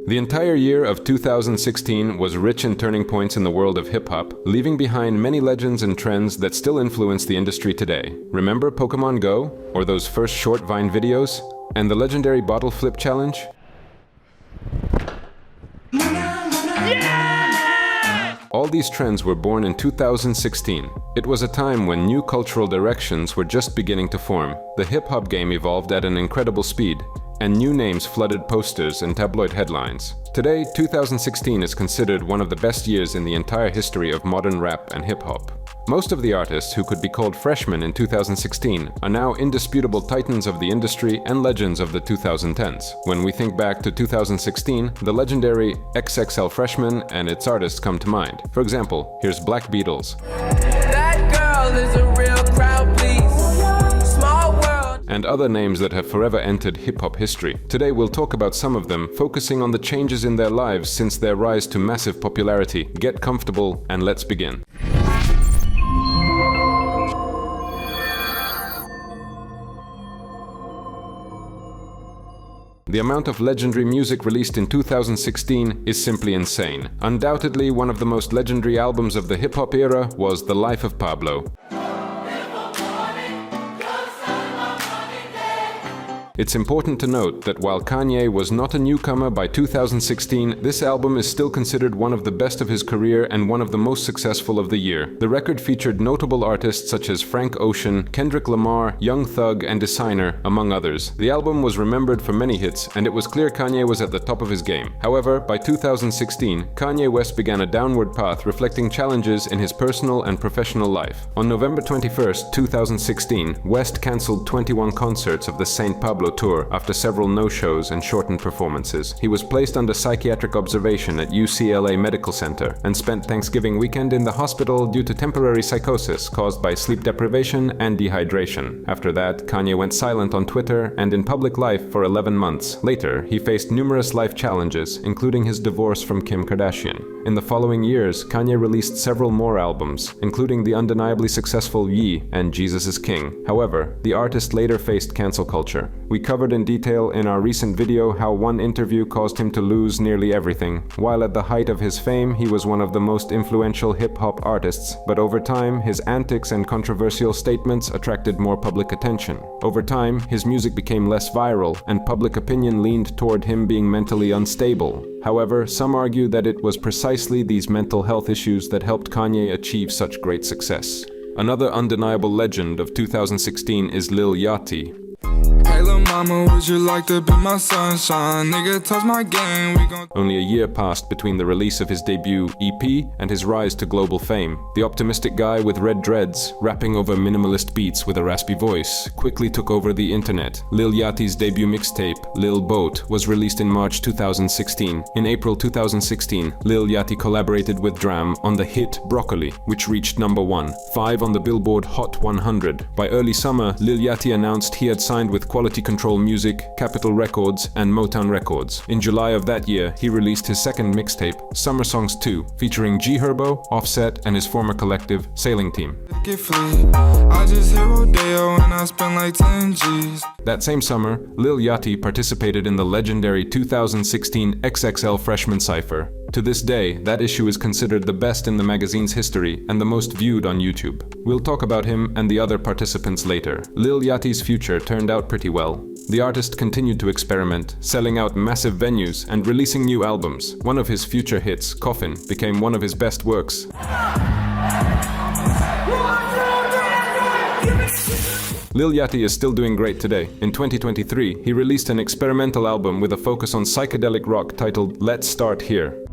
The entire year of 2016 was rich in turning points in the world of hip-hop, leaving behind many legends and trends that still influence the industry today. Remember Pokemon Go? Or those first short Vine videos? And the legendary bottle flip challenge? All these trends were born in 2016. It was a time when new cultural directions were just beginning to form. The hip-hop game evolved at an incredible speed, and new names flooded posters and tabloid headlines. Today, 2016 is considered one of the best years in the entire history of modern rap and hip-hop. Most of the artists who could be called freshmen in 2016 are now indisputable titans of the industry and legends of the 2010s. When we think back to 2016, the legendary XXL Freshman and its artists come to mind. For example, here's Black Beatles. That girl is a real crowd, please. Small world. And other names that have forever entered hip-hop history. Today we'll talk about some of them, focusing on the changes in their lives since their rise to massive popularity. Get comfortable and let's begin. The amount of legendary music released in 2016 is simply insane. Undoubtedly, one of the most legendary albums of the hip-hop era was The Life of Pablo. It's important to note that while Kanye was not a newcomer by 2016, this album is still considered one of the best of his career and one of the most successful of the year. The record featured notable artists such as Frank Ocean, Kendrick Lamar, Young Thug, and Designer, among others. The album was remembered for many hits, and it was clear Kanye was at the top of his game. However, by 2016, Kanye West began a downward path reflecting challenges in his personal and professional life. On November 21st, 2016, West cancelled 21 concerts of the St. Pablo tour after several no-shows and shortened performances. He was placed under psychiatric observation at UCLA Medical Center and spent Thanksgiving weekend in the hospital due to temporary psychosis caused by sleep deprivation and dehydration. After that, Kanye went silent on Twitter and in public life for 11 months. Later, he faced numerous life challenges, including his divorce from Kim Kardashian. In the following years, Kanye released several more albums, including the undeniably successful Ye and Jesus is King. However, the artist later faced cancel culture. We covered in detail in our recent video how one interview caused him to lose nearly everything. While at the height of his fame, he was one of the most influential hip-hop artists, but over time, his antics and controversial statements attracted more public attention. Over time, his music became less viral, and public opinion leaned toward him being mentally unstable. However, some argue that it was precisely these mental health issues that helped Kanye achieve such great success. Another undeniable legend of 2016 is Lil Yachty. Hey lil' mama, would you like to be my sunshine? Nigga, touch my game, we gon' Only a year passed between the release of his debut EP and his rise to global fame. The optimistic guy with red dreads, rapping over minimalist beats with a raspy voice, quickly took over the internet. Lil Yachty's debut mixtape, Lil Boat, was released in March 2016. In April 2016, Lil Yachty collaborated with Dram on the hit Broccoli, which reached number 5 on the Billboard Hot 100. By early summer, Lil Yachty announced he had signed with Quality Control Music, Capitol Records, and Motown Records. In July of that year, he released his second mixtape, Summer Songs 2, featuring G Herbo, Offset, and his former collective, Sailing Team. I just hit Rodeo and I spent like 10 G's. That same summer, Lil Yachty participated in the legendary 2016 XXL Freshman Cypher. To this day, that issue is considered the best in the magazine's history and the most viewed on YouTube. We'll talk about him and the other participants later. Lil Yachty's future turned out pretty well. The artist continued to experiment, selling out massive venues and releasing new albums. One of his future hits, Coffin, became one of his best works. Lil Yachty is still doing great today. In 2023, he released an experimental album with a focus on psychedelic rock titled Let's Start Here.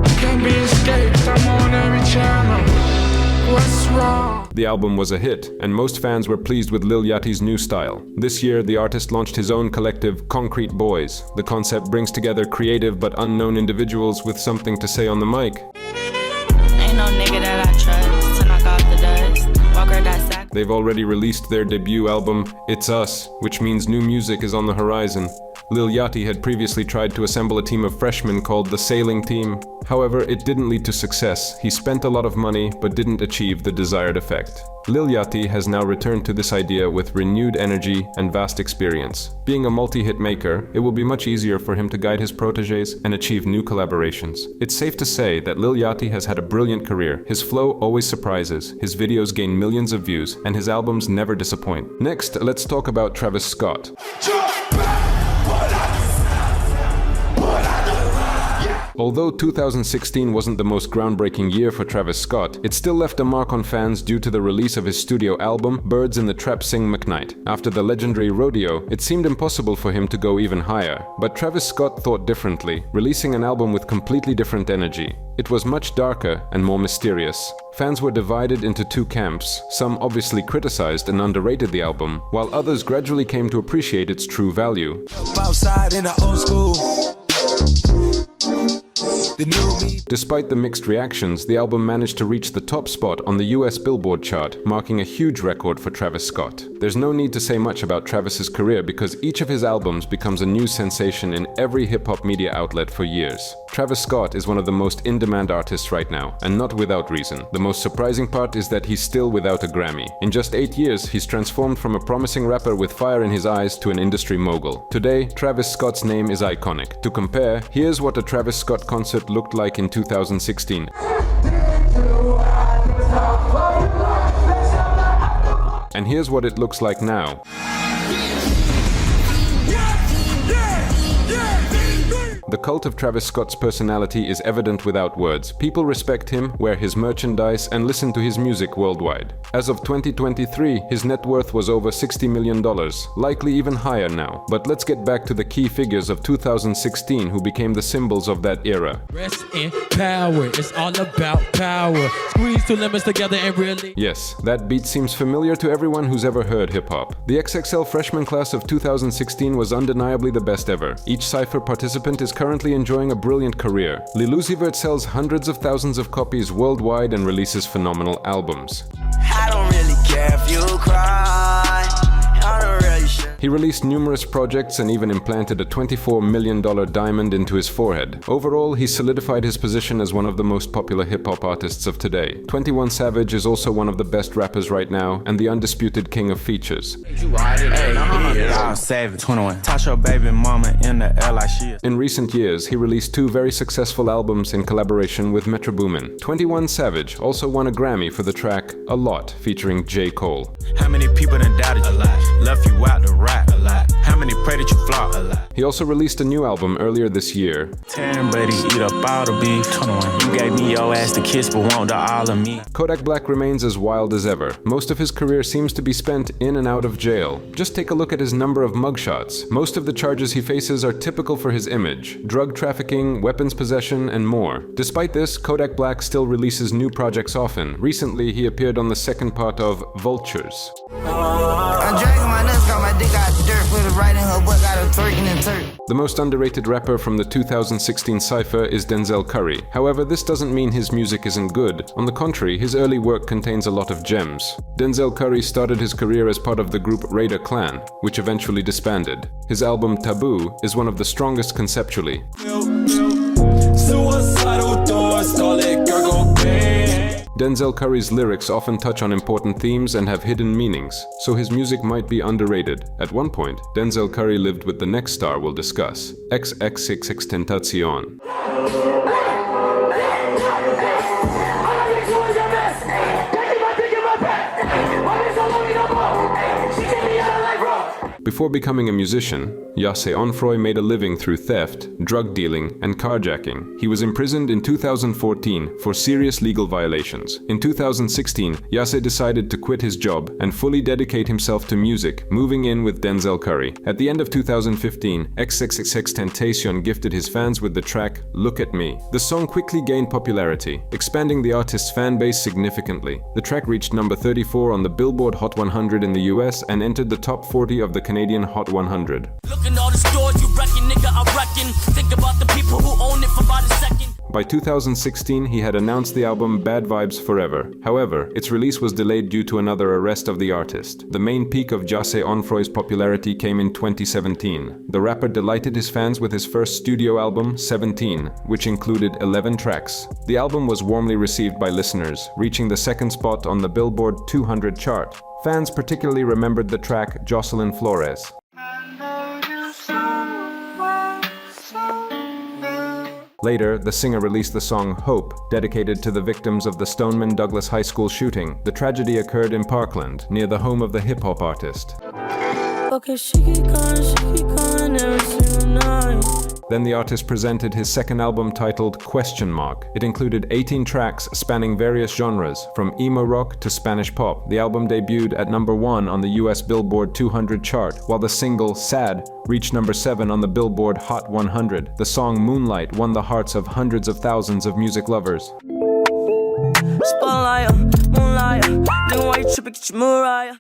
Can't be escaped, I'm on every channel. What's wrong? The album was a hit, and most fans were pleased with Lil Yachty's new style. This year, the artist launched his own collective, Concrete Boys. The concept brings together creative but unknown individuals with something to say on the mic. Ain't no nigga that I trust to knock off the dust. Walk or die sack. They've already released their debut album, It's Us, which means new music is on the horizon. Lil Yachty had previously tried to assemble a team of freshmen called the Sailing Team. However, it didn't lead to success. He spent a lot of money but didn't achieve the desired effect. Lil Yachty has now returned to this idea with renewed energy and vast experience. Being a multi-hit maker, it will be much easier for him to guide his protégés and achieve new collaborations. It's safe to say that Lil Yachty has had a brilliant career. His flow always surprises, his videos gain millions of views, and his albums never disappoint. Next, let's talk about Travis Scott. Although 2016 wasn't the most groundbreaking year for Travis Scott, it still left a mark on fans due to the release of his studio album, Birds in the Trap Sing McKnight. After the legendary Rodeo, it seemed impossible for him to go even higher. But Travis Scott thought differently, releasing an album with completely different energy. It was much darker and more mysterious. Fans were divided into two camps. Some obviously criticized and underrated the album, while others gradually came to appreciate its true value. Outside in the old school. Despite the mixed reactions, the album managed to reach the top spot on the US Billboard chart, marking a huge record for Travis Scott. There's no need to say much about Travis's career because each of his albums becomes a new sensation in every hip-hop media outlet for years. Travis Scott is one of the most in-demand artists right now, and not without reason. The most surprising part is that he's still without a Grammy. In just 8 years, he's transformed from a promising rapper with fire in his eyes to an industry mogul. Today, Travis Scott's name is iconic. To compare, here's what a Travis Scott concert looked like in 2016. And here's what it looks like now. The cult of Travis Scott's personality is evident without words. People respect him, wear his merchandise, and listen to his music worldwide. As of 2023, his net worth was over $60 million, likely even higher now. But let's get back to the key figures of 2016 who became the symbols of that era. Rest in power, it's all about power. Squeeze two lemons together and really... Yes, that beat seems familiar to everyone who's ever heard hip-hop. The XXL Freshman class of 2016 was undeniably the best ever. Each cypher participant is currently enjoying a brilliant career. Lil Uzi Vert sells hundreds of thousands of copies worldwide and releases phenomenal albums. I don't really care if you cry. I don't really share. He released numerous projects and even implanted a $24 million diamond into his forehead. Overall, he solidified his position as one of the most popular hip-hop artists of today. 21 Savage is also one of the best rappers right now and the undisputed king of features. In recent years, he released two very successful albums in collaboration with Metro Boomin. 21 Savage also won a Grammy for the track A Lot featuring J. Cole. How many people done doubted you? Left you out to rap? A lot. How many pray that you flop? A lot. He also released a new album earlier this year. 10 buddies eat up all the beef. 21. You gave me your ass to kiss, but want the all of me. Kodak Black remains as wild as ever. Most of his career seems to be spent in and out of jail. Just take a look at his number of mugshots. Most of the charges he faces are typical for his image: drug trafficking, weapons possession, and more. Despite this, Kodak Black still releases new projects often. Recently, he appeared on the second part of Vultures. I'm dragging my nuts, got my dick out the dirt, put it right in her butt, got her twerking and turk. The most underrated rapper from the 2016 cypher is Denzel Curry. However, this doesn't mean his music isn't good. On the contrary, his early work contains a lot of gems. Denzel Curry started his career as part of the group Raider Clan, which eventually disbanded. His album Taboo is one of the strongest conceptually. Suicidal thoughts, call it gurgle pain. Denzel Curry's lyrics often touch on important themes and have hidden meanings, so his music might be underrated. At one point, Denzel Curry lived with the next star we'll discuss, xxxtentacion. Before becoming a musician, Yasse Onfroy made a living through theft, drug dealing, and carjacking. He was imprisoned in 2014 for serious legal violations. In 2016, Yasse decided to quit his job and fully dedicate himself to music, moving in with Denzel Curry. At the end of 2015, xxxtentacion gifted his fans with the track Look at Me. The song quickly gained popularity, expanding the artist's fan base significantly. The track reached number 34 on the Billboard Hot 100 in the US and entered the top 40 of the Canadian Hot 100. Look at all the stores you reckon, nigga, I reckon. Think about the people who own it for about a second. By 2016, he had announced the album Bad Vibes Forever. However, its release was delayed due to another arrest of the artist. The main peak of Jahseh Onfroy's popularity came in 2017. The rapper delighted his fans with his first studio album, 17, which included 11 tracks. The album was warmly received by listeners, reaching the second spot on the Billboard 200 chart. Fans particularly remembered the track Jocelyn Flores. Later, the singer released the song Hope, dedicated to the victims of the Stoneman Douglas High School shooting. The tragedy occurred in Parkland, near the home of the hip-hop artist. Okay, she keep calling every single night. Then the artist presented his second album titled Question Mark. It included 18 tracks spanning various genres, from emo rock to Spanish pop. The album debuted at number 1 on the US Billboard 200 chart, while the single Sad reached number 7 on the Billboard Hot 100. The song Moonlight won the hearts of hundreds of thousands of music lovers.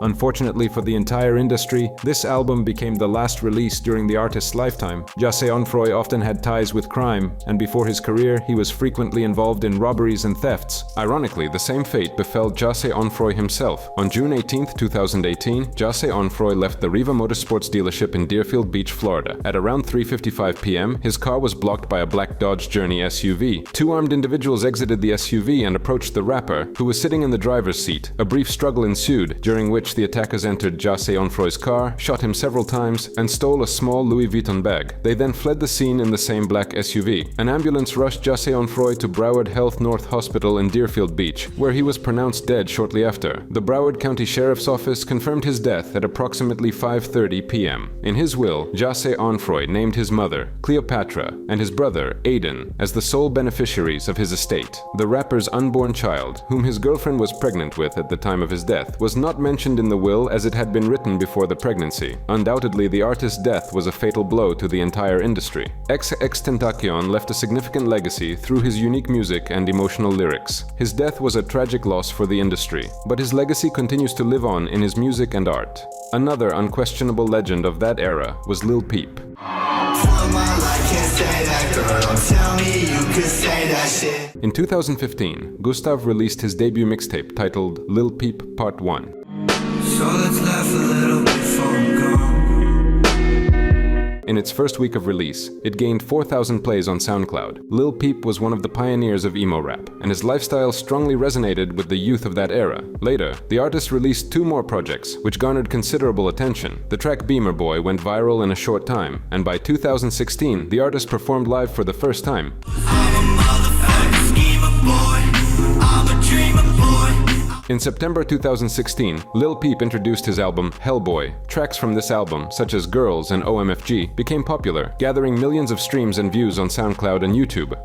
Unfortunately for the entire industry, this album became the last release during the artist's lifetime. Jahseh Onfroy often had ties with crime, and before his career, he was frequently involved in robberies and thefts. Ironically, the same fate befell Jahseh Onfroy himself. On June 18, 2018, Jahseh Onfroy left the Riva Motorsports dealership in Deerfield Beach, Florida. At around 3:55 p.m., his car was blocked by a black Dodge Journey SUV. Two armed individuals exited the SUV and approached the rapper, who was sitting in the driver's seat. A brief struggle ensued, during which the attackers entered Jahseh Onfroy's car, shot him several times, and stole a small Louis Vuitton bag. They then fled the scene in the same black SUV. An ambulance rushed Jahseh Onfroy to Broward Health North Hospital in Deerfield Beach, where he was pronounced dead shortly after. The Broward County Sheriff's Office confirmed his death at approximately 5:30 p.m. In his will, Jahseh Onfroy named his mother, Cleopatra, and his brother, Aiden, as the sole beneficiaries of his estate. The rapper's unborn child, whom his girlfriend was pregnant with at the time of his death, was not mentioned in the will as it had been written before the pregnancy. Undoubtedly, the artist's death was a fatal blow to the entire industry. xxxtentacion left a significant legacy through his unique music and emotional lyrics. His death was a tragic loss for the industry, but his legacy continues to live on in his music and art. Another unquestionable legend of that era was Lil Peep. In 2015, Gustav released his debut mixtape titled Lil Peep Part 1. So let's laugh a little before I'm gone. In its first week of release, it gained 4,000 plays on SoundCloud. Lil Peep was one of the pioneers of emo rap, and his lifestyle strongly resonated with the youth of that era. Later, the artist released 2 more projects, which garnered considerable attention. The track Beamer Boy went viral in a short time, and by 2016, the artist performed live for the first time. I'm a motherfucking schemer boy. I'm a dreamer boy. In September 2016, Lil Peep introduced his album Hellboy. Tracks from this album, such as Girls and OMFG, became popular, gathering millions of streams and views on SoundCloud and YouTube.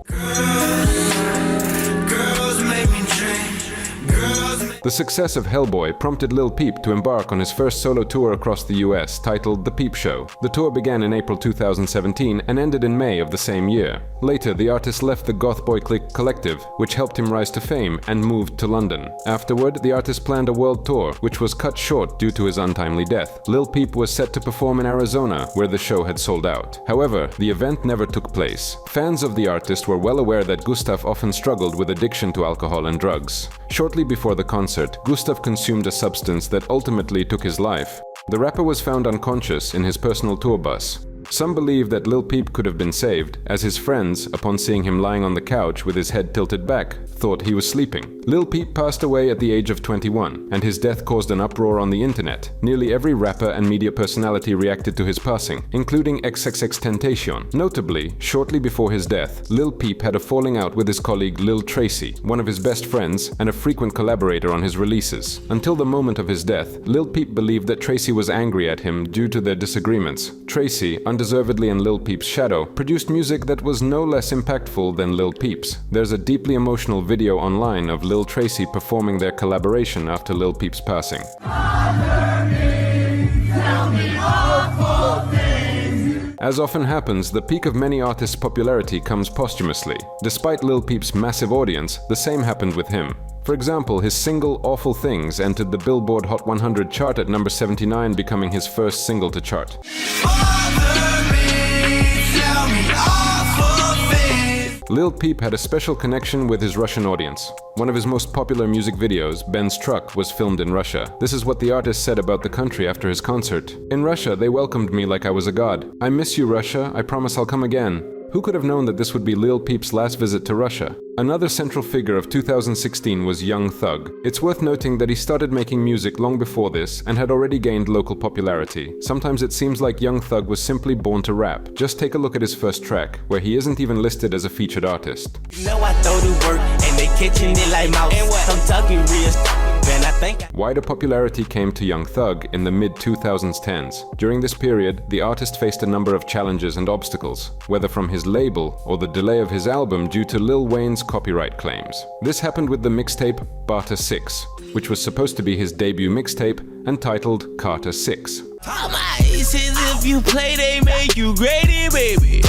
The success of Hellboy prompted Lil Peep to embark on his first solo tour across the US, titled The Peep Show. The tour began in April 2017 and ended in May of the same year. Later, the artist left the Goth Boy Clique collective, which helped him rise to fame, and moved to London. Afterward, the artist planned a world tour, which was cut short due to his untimely death. Lil Peep was set to perform in Arizona, where the show had sold out. However, the event never took place. Fans of the artist were well aware that Gustav often struggled with addiction to alcohol and drugs. Shortly before the concert, Gustav consumed a substance that ultimately took his life. The rapper was found unconscious in his personal tour bus. Some believe that Lil Peep could have been saved, as his friends, upon seeing him lying on the couch with his head tilted back, thought he was sleeping. Lil Peep passed away at the age of 21, and his death caused an uproar on the internet. Nearly every rapper and media personality reacted to his passing, including xxxtentacion. Notably, shortly before his death, Lil Peep had a falling out with his colleague Lil Tracy, one of his best friends and a frequent collaborator on his releases. Until the moment of his death, Lil Peep believed that Tracy was angry at him due to their disagreements. Tracy, undeservedly in Lil Peep's shadow, produced music that was no less impactful than Lil Peep's. There's a deeply emotional video online of Lil Tracy performing their collaboration after Lil Peep's passing. As often happens, the peak of many artists' popularity comes posthumously. Despite Lil Peep's massive audience, the same happened with him. For example, his single Awful Things entered the Billboard Hot 100 chart at number 79, becoming his first single to chart. Lil Peep had a special connection with his Russian audience. One of his most popular music videos, Ben's Truck, was filmed in Russia. This is what the artist said about the country after his concert. "In Russia, they welcomed me like I was a god. I miss you, Russia. I promise I'll come again." Who could have known that this would be Lil Peep's last visit to Russia? Another central figure of 2016 was Young Thug. It's worth noting that he started making music long before this and had already gained local popularity. Sometimes it seems like Young Thug was simply born to rap. Just take a look at his first track, where he isn't even listed as a featured artist. You know I throw the work and they catching it like mouse. And what? I'm talking real man, I think. Wider popularity came to Young Thug in the mid-2010s. During this period, the artist faced a number of challenges and obstacles, whether from his label or the delay of his album due to Lil Wayne's copyright claims. This happened with the mixtape Barter 6, which was supposed to be his debut mixtape and titled Carter 6. If you play, they make you great, baby.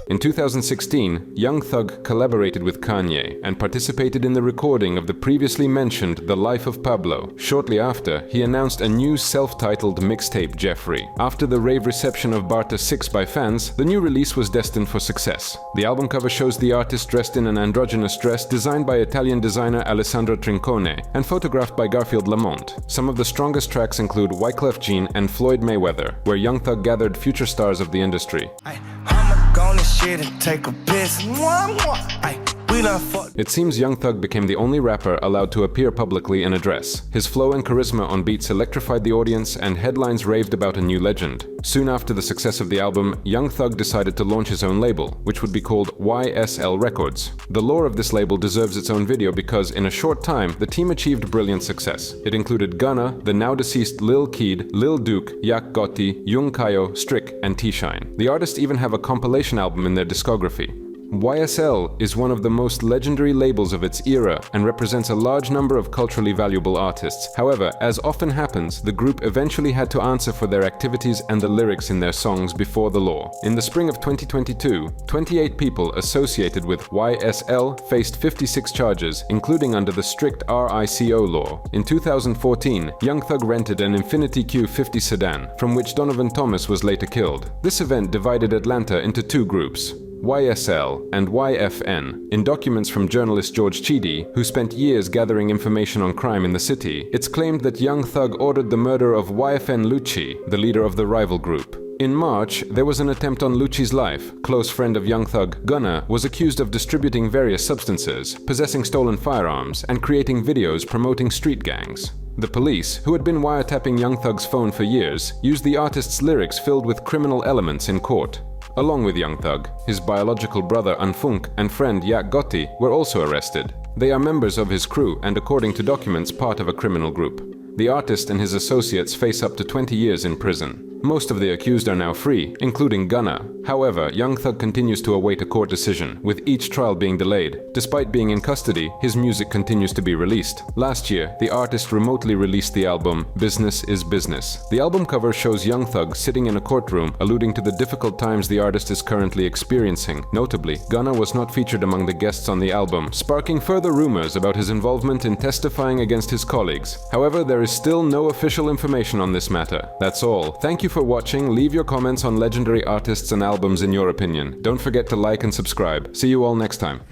In 2016, Young Thug collaborated with Kanye and participated in the recording of the previously mentioned The Life of Pablo. Shortly after, he announced a new self-titled mixtape, Jeffrey. After the rave reception of Barter 6 by fans, the new release was destined for success. The album cover shows the artist dressed in an androgynous dress designed by Italian designer Alessandro Trincone and photographed by Garfield Lamont. Some of the strongest tracks include Wyclef Jean and Floyd Mayweather, where Young Thug gathered future stars of the industry. It seems Young Thug became the only rapper allowed to appear publicly in a dress. His flow and charisma on beats electrified the audience, and headlines raved about a new legend. Soon after the success of the album, Young Thug decided to launch his own label, which would be called YSL Records. The lore of this label deserves its own video because, in a short time, the team achieved brilliant success. It included Gunna, the now-deceased Lil Keed, Lil Duke, Yak Gotti, Young Kayo, Strick, and T-Shine. The artists even have a compilation album in their discography. YSL is one of the most legendary labels of its era and represents a large number of culturally valuable artists. However, as often happens, the group eventually had to answer for their activities and the lyrics in their songs before the law. In the spring of 2022, 28 people associated with YSL faced 56 charges, including under the strict RICO law. In 2014, Young Thug rented an Infiniti Q50 sedan, from which Donovan Thomas was later killed. This event divided Atlanta into two groups, YSL and YFN. In documents from journalist George Chidi, who spent years gathering information on crime in the city, it's claimed that Young Thug ordered the murder of YFN Lucci, the leader of the rival group. In March, there was an attempt on Lucci's life. Close friend of Young Thug, Gunna, was accused of distributing various substances, possessing stolen firearms, and creating videos promoting street gangs. The police, who had been wiretapping Young Thug's phone for years, used the artist's lyrics filled with criminal elements in court. Along with Young Thug, his biological brother Unfunk and friend Yak Gotti were also arrested. They are members of his crew and, according to documents, part of a criminal group. The artist and his associates face up to 20 years in prison. Most of the accused are now free, including Gunna. However, Young Thug continues to await a court decision, with each trial being delayed. Despite being in custody, his music continues to be released. Last year, the artist remotely released the album Business is Business. The album cover shows Young Thug sitting in a courtroom, alluding to the difficult times the artist is currently experiencing. Notably, Gunna was not featured among the guests on the album, sparking further rumors about his involvement in testifying against his colleagues. However, there is still no official information on this matter. That's all. Thank you for watching. Leave your comments on legendary artists and albums in your opinion. Don't forget to like and subscribe. See you all next time.